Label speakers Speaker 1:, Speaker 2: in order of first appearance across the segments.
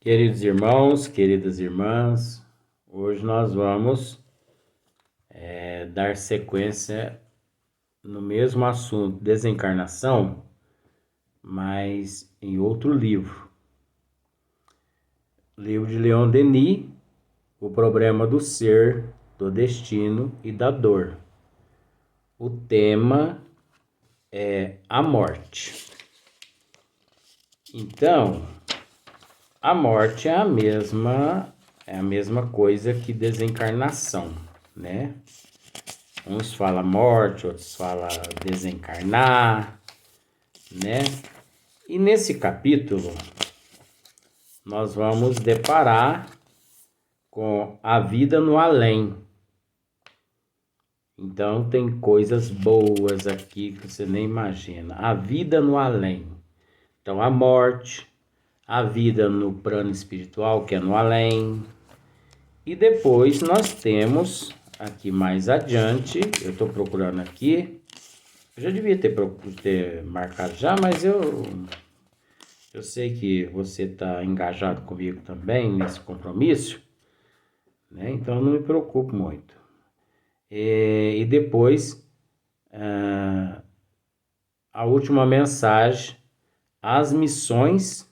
Speaker 1: Queridos irmãos, queridas irmãs, hoje nós vamos dar sequência no mesmo assunto, desencarnação, mas em outro livro. Livro de Leon Denis, O Problema do Ser, do Destino e da Dor. O tema é a morte. Então, a morte é a mesma coisa que desencarnação, né? Uns falam morte, outros falam desencarnar, né? E nesse capítulo, nós vamos deparar com a vida no além. Então, tem coisas boas aqui que você nem imagina. A vida no além. Então, a morte, a vida no plano espiritual, que é no além. E depois nós temos, aqui mais adiante, eu estou procurando aqui, eu já devia ter marcado já, mas eu sei que você está engajado comigo também nesse compromisso, né? Então eu não me preocupo muito. E depois, a última mensagem, as missões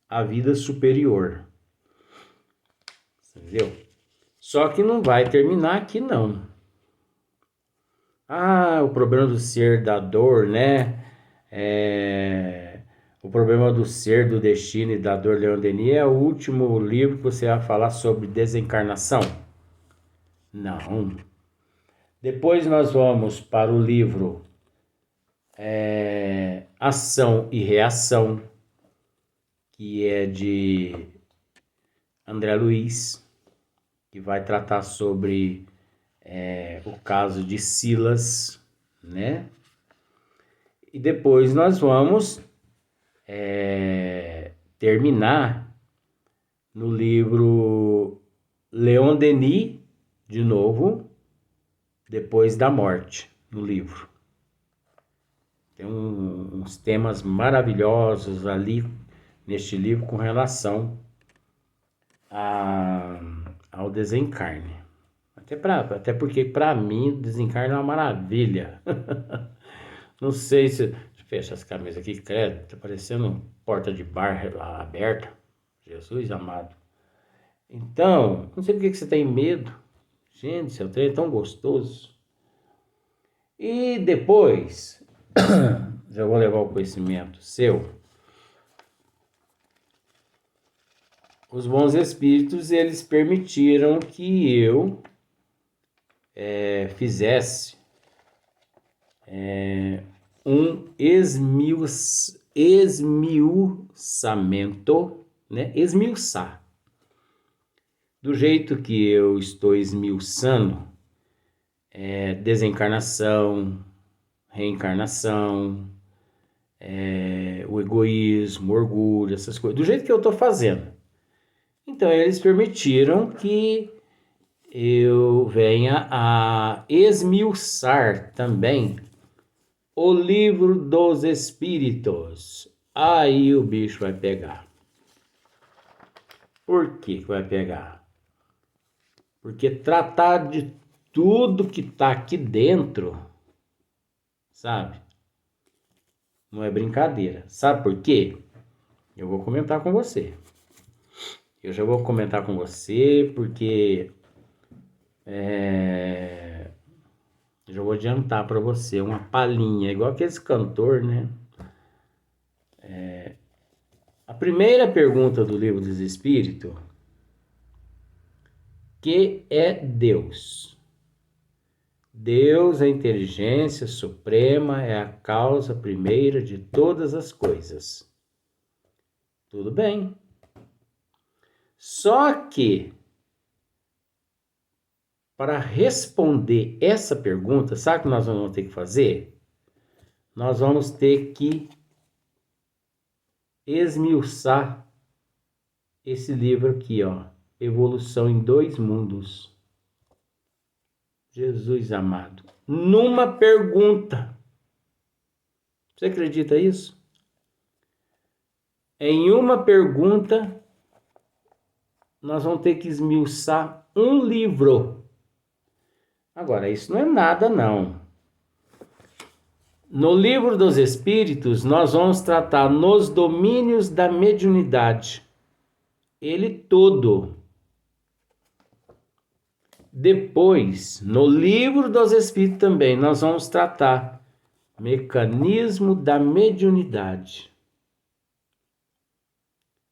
Speaker 1: à vida superior. Entendeu? Só que não vai terminar aqui não. O problema do ser, da dor, né? O problema do ser, do destino e da dor, Leon Denis, é o último livro que você vai falar sobre desencarnação? Não. Depois nós vamos para o livro Ação e Reação, que é de André Luiz, que vai tratar sobre o caso de Silas, né? E depois nós vamos terminar no livro Leon Denis, de novo, Depois da Morte, no livro. Tem uns temas maravilhosos ali neste livro com relação ao desencarne. Até porque para mim o desencarne é uma maravilha. Não sei se... Deixa eu fechar as camisas aqui, credo. Tá parecendo porta de bar lá aberta. Jesus amado. Então, não sei por que você tem medo. Gente, seu trem é tão gostoso. E depois, já vou levar o conhecimento seu. Os bons espíritos, eles permitiram que eu fizesse um esmiuçamento, né? Esmiuçar. Do jeito que eu estou esmiuçando, desencarnação, reencarnação, o egoísmo, o orgulho, essas coisas. Do jeito que eu estou fazendo. Então, eles permitiram que eu venha a esmiuçar também o livro dos espíritos. Aí o bicho vai pegar. Por que vai pegar? Porque tratar de tudo que está aqui dentro, sabe? Não é brincadeira. Sabe por quê? Eu vou comentar com você. Eu já vou comentar com você porque já vou adiantar para você uma palhinha, igual aqueles cantor, né? A primeira pergunta do Livro dos Espíritos, que é Deus? Deus, a inteligência suprema, é a causa primeira de todas as coisas. Tudo bem. Só que, para responder essa pergunta, sabe o que nós vamos ter que fazer? Nós vamos ter que esmiuçar esse livro aqui, ó. Evolução em Dois Mundos. Jesus amado. Numa pergunta. Você acredita isso? Em uma pergunta, nós vamos ter que esmiuçar um livro. Agora, isso não é nada, não. No Livro dos Espíritos, nós vamos tratar nos domínios da mediunidade. Ele todo. Depois, no Livro dos Espíritos também, nós vamos tratar mecanismo da mediunidade.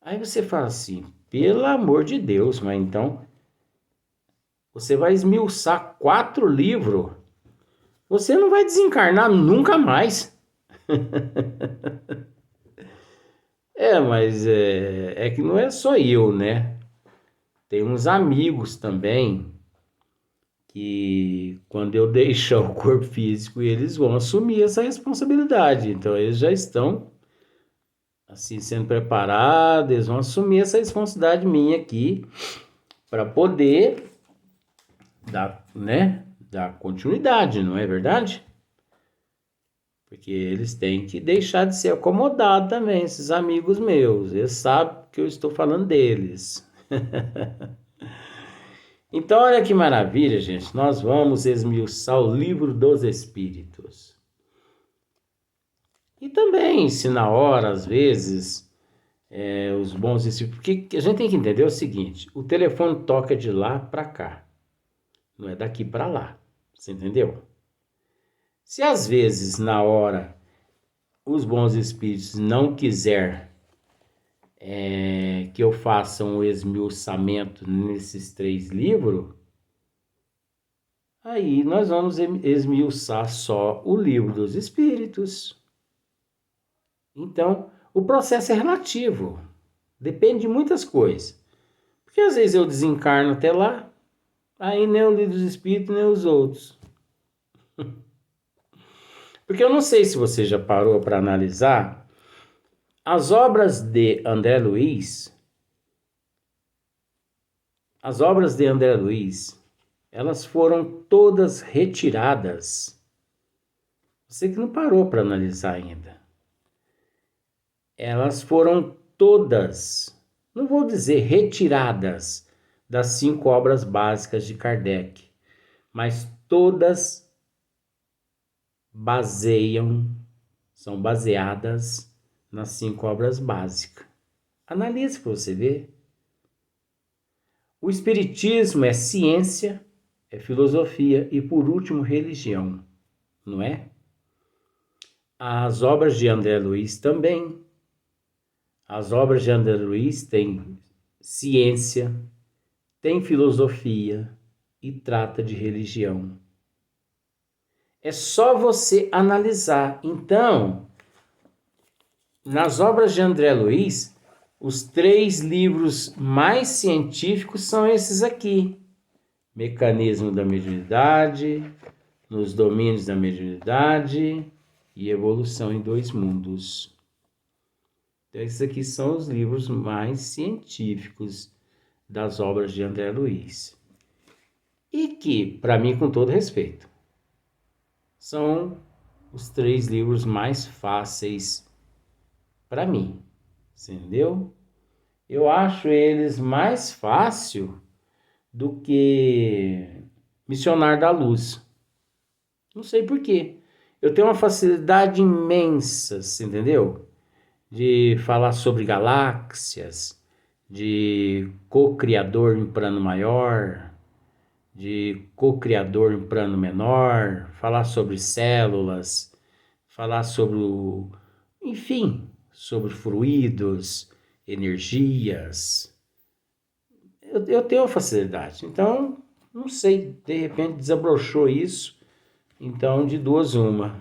Speaker 1: Aí você fala assim, pelo amor de Deus, mas então você vai esmiuçar 4 livros, você não vai desencarnar nunca mais. Mas é que não é só eu, né? Tem uns amigos também que quando eu deixar o corpo físico, eles vão assumir essa responsabilidade. Então eles já estão assim sendo preparados, eles vão assumir essa responsabilidade minha aqui para poder dar continuidade, não é verdade? Porque eles têm que deixar de ser acomodados também, esses amigos meus. Eles sabem que eu estou falando deles. Então, olha que maravilha, gente. Nós vamos esmiuçar o Livro dos Espíritos. E também, se na hora, às vezes, os bons espíritos... Porque a gente tem que entender o seguinte, o telefone toca de lá para cá. Não é daqui para lá. Você entendeu? Se às vezes, na hora, os bons espíritos não quiser que eu faça um esmiuçamento nesses 3 livros, aí nós vamos esmiuçar só o Livro dos Espíritos. Então, o processo é relativo. Depende de muitas coisas. Porque às vezes eu desencarno até lá, aí nem o Livro dos Espíritos, nem os outros. Porque eu não sei se você já parou para analisar as obras de André Luiz. As obras de André Luiz, elas foram todas retiradas. Você que não parou para analisar ainda. Elas foram todas, não vou dizer retiradas, das 5 obras básicas de Kardec, mas todas são baseadas nas 5 obras básicas. Analise para você ver. O Espiritismo é ciência, é filosofia e, por último, religião, não é? As obras de André Luiz também. As obras de André Luiz têm ciência, tem filosofia e trata de religião. É só você analisar. Então, nas obras de André Luiz, os 3 livros mais científicos são esses aqui. Mecanismo da Mediunidade, Nos Domínios da Mediunidade e Evolução em 2 Mundos. Então, esses aqui são os livros mais científicos das obras de André Luiz. E que, para mim, com todo respeito, são os 3 livros mais fáceis para mim, entendeu? Eu acho eles mais fácil do que Missionário da Luz. Não sei por quê. Eu tenho uma facilidade imensa, entendeu? De falar sobre galáxias, de co-criador em plano maior, de co-criador em plano menor, falar sobre células, falar sobre enfim, sobre fluidos, energias. Eu tenho facilidade. Então, não sei, de repente desabrochou isso. Então, de 2 uma.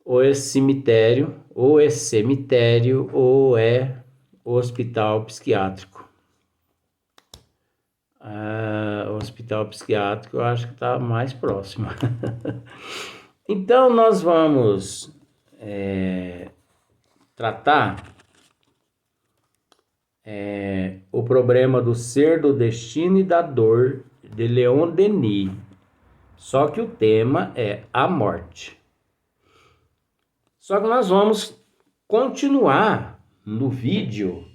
Speaker 1: Ou é cemitério, ou é hospital psiquiátrico. O hospital psiquiátrico eu acho que está mais próximo. Então nós vamos tratar o problema do ser, do destino e da dor de Leon Denis. Só que o tema é a morte. Só que nós vamos continuar no vídeo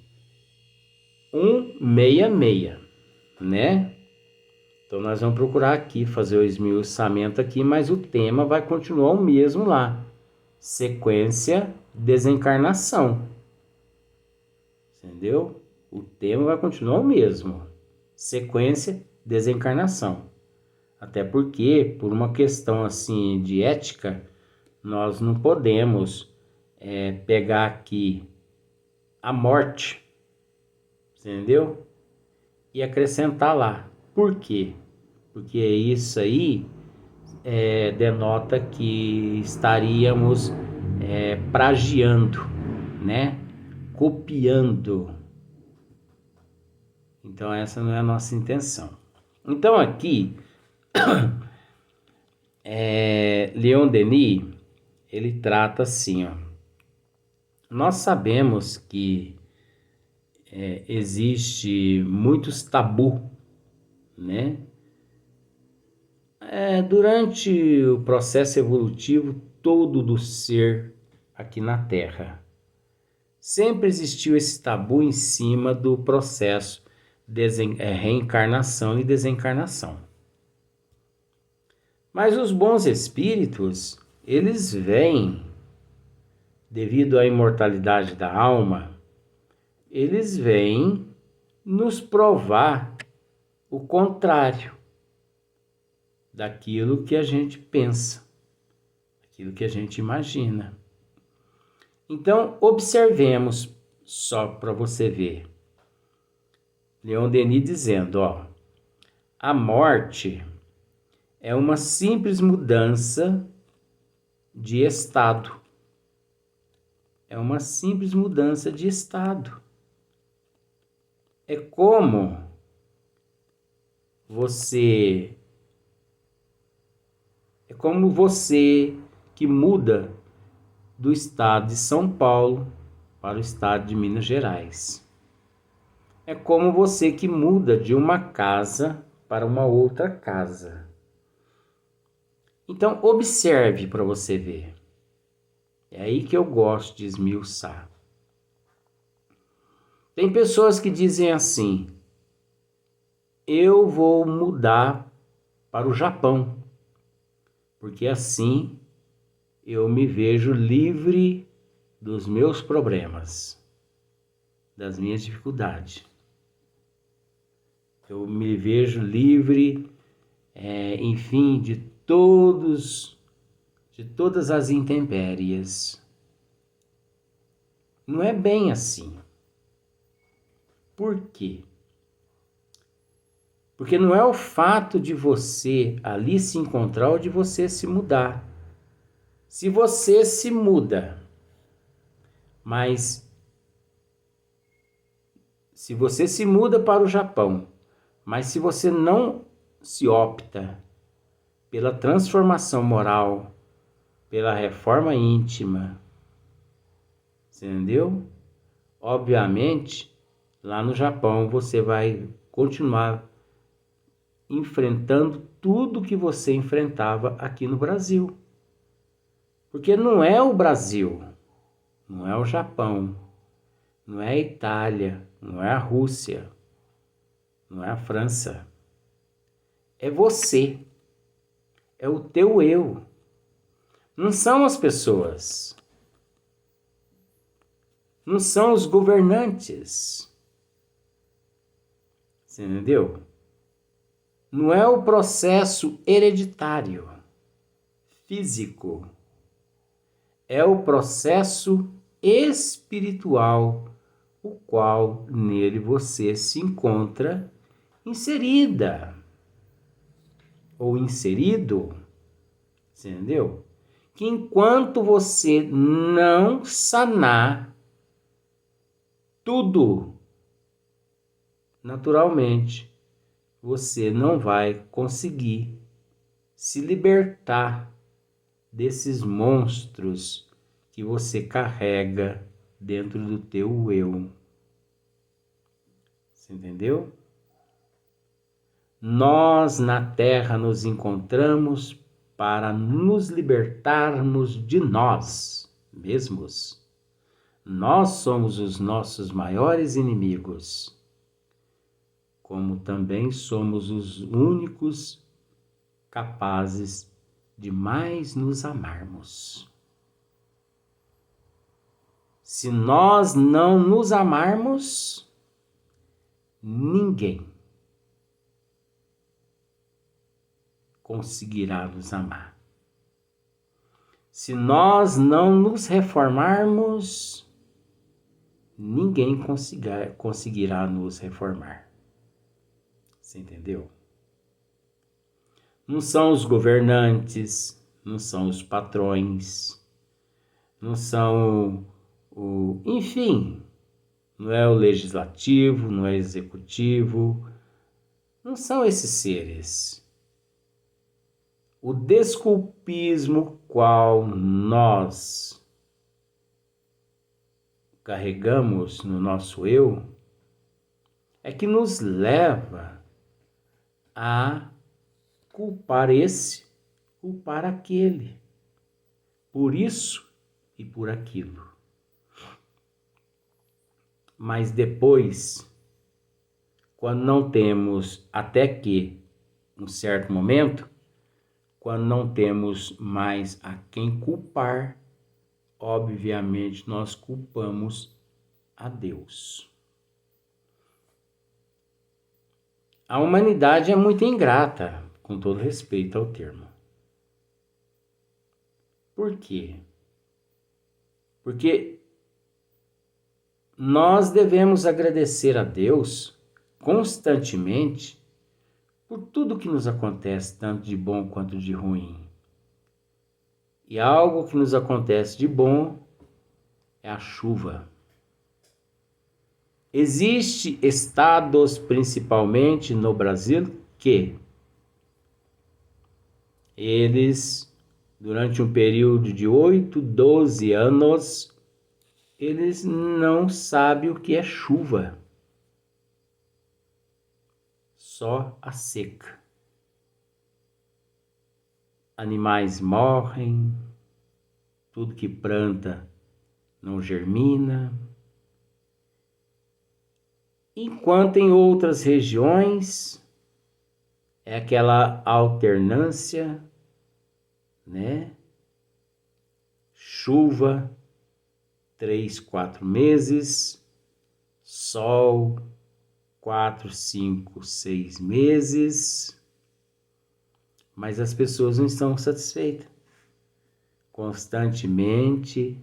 Speaker 1: 166, né? Então nós vamos procurar aqui fazer o esmiuçamento aqui, mas o tema vai continuar o mesmo lá. Sequência, desencarnação. Entendeu? O tema vai continuar o mesmo. Sequência, desencarnação. Até porque, por uma questão assim de ética, nós não podemos pegar aqui a morte, entendeu? E acrescentar lá. Por quê? Porque isso aí denota que estaríamos plagiando, né? Copiando. Então essa não é a nossa intenção. Então aqui, Leon Denis, ele trata assim, ó. Nós sabemos que existe muitos tabu, né? Durante o processo evolutivo todo do ser aqui na Terra, sempre existiu esse tabu em cima do processo de reencarnação e desencarnação. Mas os bons espíritos, eles vêm, devido à imortalidade da alma, eles vêm nos provar o contrário daquilo que a gente pensa, daquilo que a gente imagina. Então, observemos, só para você ver, Leon Denis dizendo, ó, a morte é uma simples mudança de estado. É uma simples mudança de estado. É como você que muda do estado de São Paulo para o estado de Minas Gerais. É como você que muda de uma casa para uma outra casa. Então, observe para você ver. É aí que eu gosto de esmiuçar. Tem pessoas que dizem assim, eu vou mudar para o Japão, porque assim eu me vejo livre dos meus problemas, das minhas dificuldades. Eu me vejo livre, enfim, de todas as intempéries. Não é bem assim. Por quê? Porque não é o fato de você ali se encontrar ou de você se mudar. Se você se muda, mas se você se muda para o Japão, mas se você não se opta pela transformação moral, pela reforma íntima, entendeu? Obviamente, lá no Japão você vai continuar enfrentando tudo que você enfrentava aqui no Brasil. Porque não é o Brasil, não é o Japão, não é a Itália, não é a Rússia, não é a França. É você, é o teu eu. Não são as pessoas, não são os governantes. Você entendeu? Não é o processo hereditário, físico. É o processo espiritual, o qual nele você se encontra inserida ou inserido, entendeu? Que enquanto você não sanar tudo, naturalmente, você não vai conseguir se libertar desses monstros que você carrega dentro do teu eu. Você entendeu? Nós na Terra nos encontramos para nos libertarmos de nós mesmos. Nós somos os nossos maiores inimigos, como também somos os únicos capazes de mais nos amarmos. Se nós não nos amarmos, ninguém conseguirá nos amar. Se nós não nos reformarmos, ninguém conseguirá nos reformar. Você entendeu? Não são os governantes, não são os patrões, não são enfim, não é o legislativo, não é o executivo, não são esses seres. O desculpismo qual nós carregamos no nosso eu é que nos leva a culpar esse, culpar aquele, por isso e por aquilo. Mas depois, quando não temos, até que, um certo momento, quando não temos mais a quem culpar, obviamente nós culpamos a Deus. A humanidade é muito ingrata, com todo respeito ao termo. Por quê? Porque nós devemos agradecer a Deus constantemente por tudo que nos acontece, tanto de bom quanto de ruim. E algo que nos acontece de bom é a chuva. Existem estados, principalmente no Brasil, que eles, durante um período de 8, 12 anos, eles não sabem o que é chuva. Só a seca. Animais morrem, tudo que planta não germina. Enquanto em outras regiões é aquela alternância, né? Chuva, 3, 4 meses, sol, 4, 5, 6 meses, mas as pessoas não estão satisfeitas. Constantemente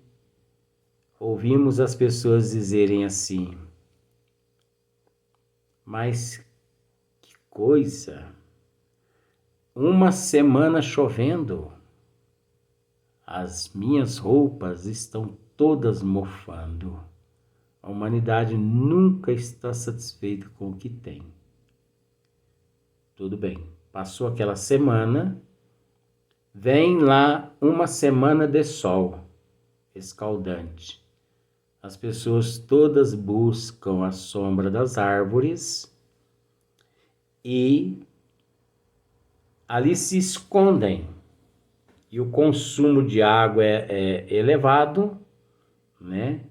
Speaker 1: ouvimos as pessoas dizerem assim: mas que coisa, uma semana chovendo, as minhas roupas estão todas mofando. A humanidade nunca está satisfeita com o que tem. Tudo bem, passou aquela semana, vem lá uma semana de sol escaldante. As pessoas todas buscam a sombra das árvores e ali se escondem. E o consumo de água é elevado, né?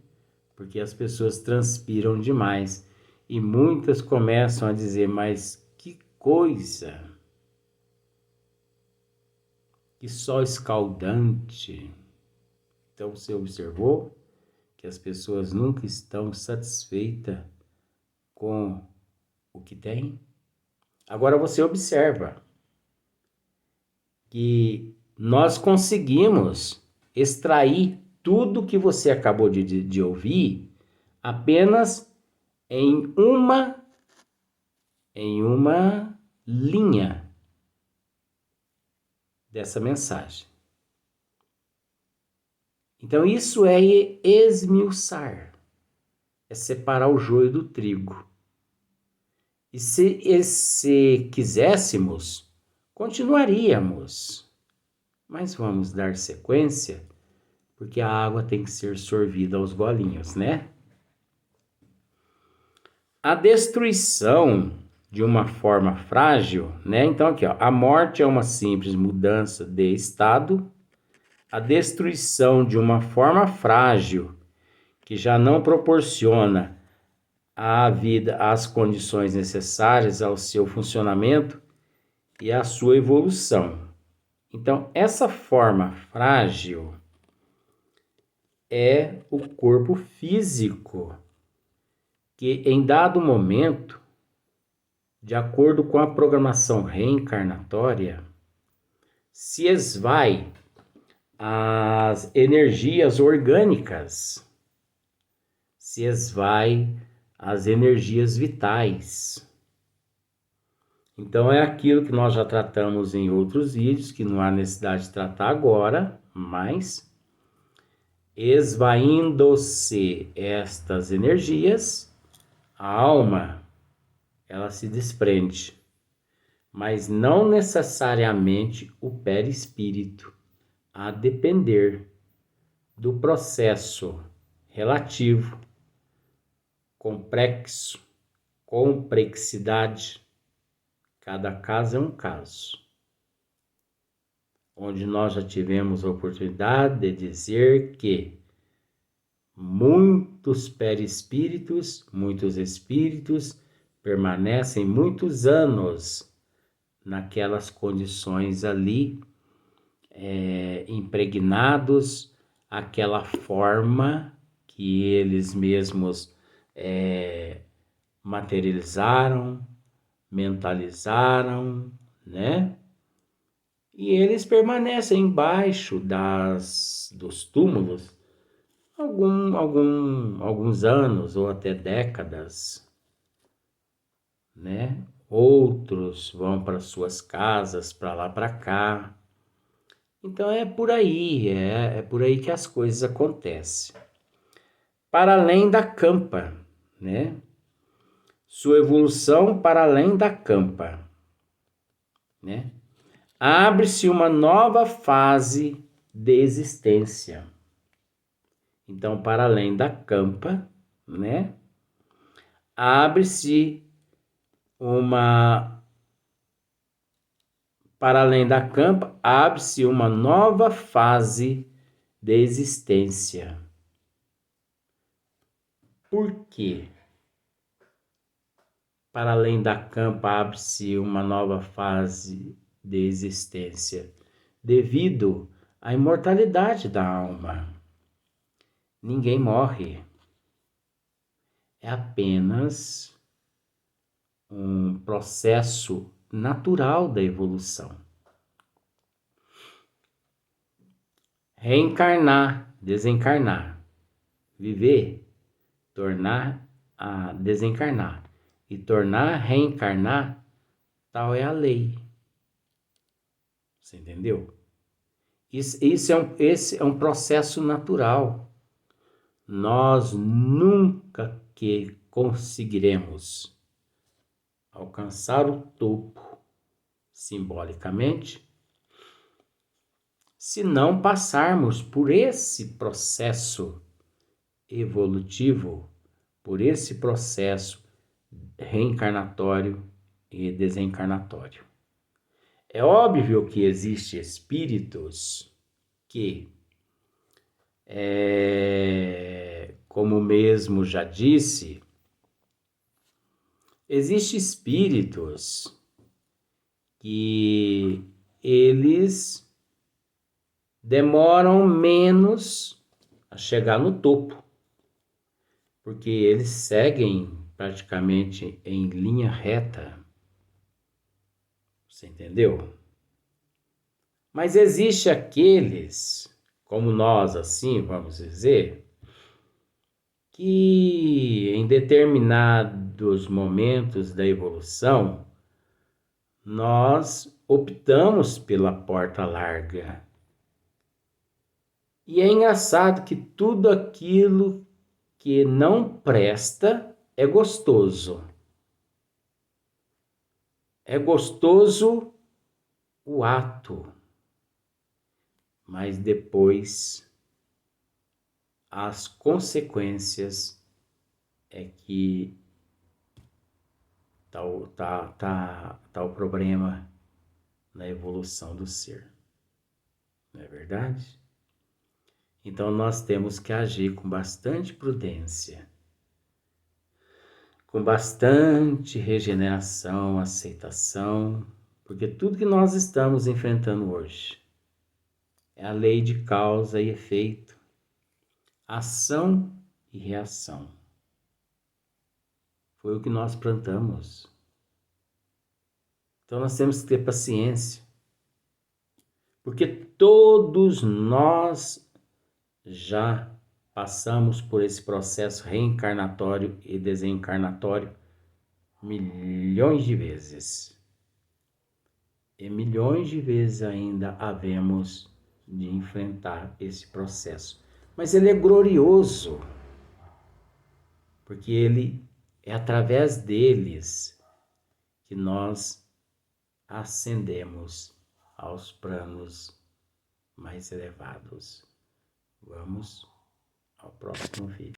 Speaker 1: Porque as pessoas transpiram demais. E muitas começam a dizer: mas que coisa! Que sol escaldante! Então você observou que as pessoas nunca estão satisfeitas com o que tem? Agora você observa que nós conseguimos extrair tudo que você acabou de ouvir apenas em uma linha dessa mensagem. Então isso é esmiuçar, é separar o joio do trigo. E se quiséssemos, continuaríamos, mas vamos dar sequência, porque a água tem que ser sorvida aos golinhos, né? A destruição de uma forma frágil, né? Então aqui, ó, a morte é uma simples mudança de estado. A destruição de uma forma frágil, que já não proporciona à vida as condições necessárias ao seu funcionamento e à sua evolução. Então, essa forma frágil é o corpo físico, que em dado momento, de acordo com a programação reencarnatória, se esvai as energias orgânicas, se esvai as energias vitais. Então é aquilo que nós já tratamos em outros vídeos, que não há necessidade de tratar agora, mas esvaindo-se estas energias, a alma, ela se desprende, mas não necessariamente o perispírito, a depender do processo relativo, complexo, complexidade. Cada caso é um caso, onde nós já tivemos a oportunidade de dizer que muitos perispíritos, muitos espíritos permanecem muitos anos naquelas condições ali, impregnados, aquela forma que eles mesmos materializaram, mentalizaram, né? E eles permanecem embaixo dos túmulos alguns anos ou até décadas, né? Outros vão para suas casas, para lá, para cá. Então é por aí, é por aí que as coisas acontecem. Para além da campa, né? Sua evolução para além da campa, né? Abre-se uma nova fase de existência. Então, para além da campa, né? Abre-se para além da campa, abre-se uma nova fase de existência. Por quê? Para além da campa, abre-se uma nova fase de existência, devido à imortalidade da alma. Ninguém morre. É apenas um processo natural da evolução. Reencarnar, desencarnar, viver, tornar a desencarnar e tornar a reencarnar, tal é a lei. Você entendeu? Esse é um processo natural. Nós nunca que conseguiremos alcançar o topo, simbolicamente, se não passarmos por esse processo evolutivo, por esse processo reencarnatório e desencarnatório. É óbvio que existem espíritos que, como mesmo já disse, existem espíritos que eles demoram menos a chegar no topo, porque eles seguem praticamente em linha reta. Você entendeu? Mas existe aqueles, como nós assim, vamos dizer, que em determinados momentos da evolução, nós optamos pela porta larga. E é engraçado que tudo aquilo que não presta é gostoso. É gostoso o ato, mas depois as consequências é que tá o problema na evolução do ser. Não é verdade? Então nós temos que agir com bastante prudência, com bastante regeneração, aceitação, porque tudo que nós estamos enfrentando hoje é a lei de causa e efeito, ação e reação. Foi o que nós plantamos. Então nós temos que ter paciência, porque todos nós já passamos por esse processo reencarnatório e desencarnatório milhões de vezes. E milhões de vezes ainda havemos de enfrentar esse processo. Mas ele é glorioso, porque ele é através deles que nós ascendemos aos planos mais elevados. Vamos ao próximo vídeo.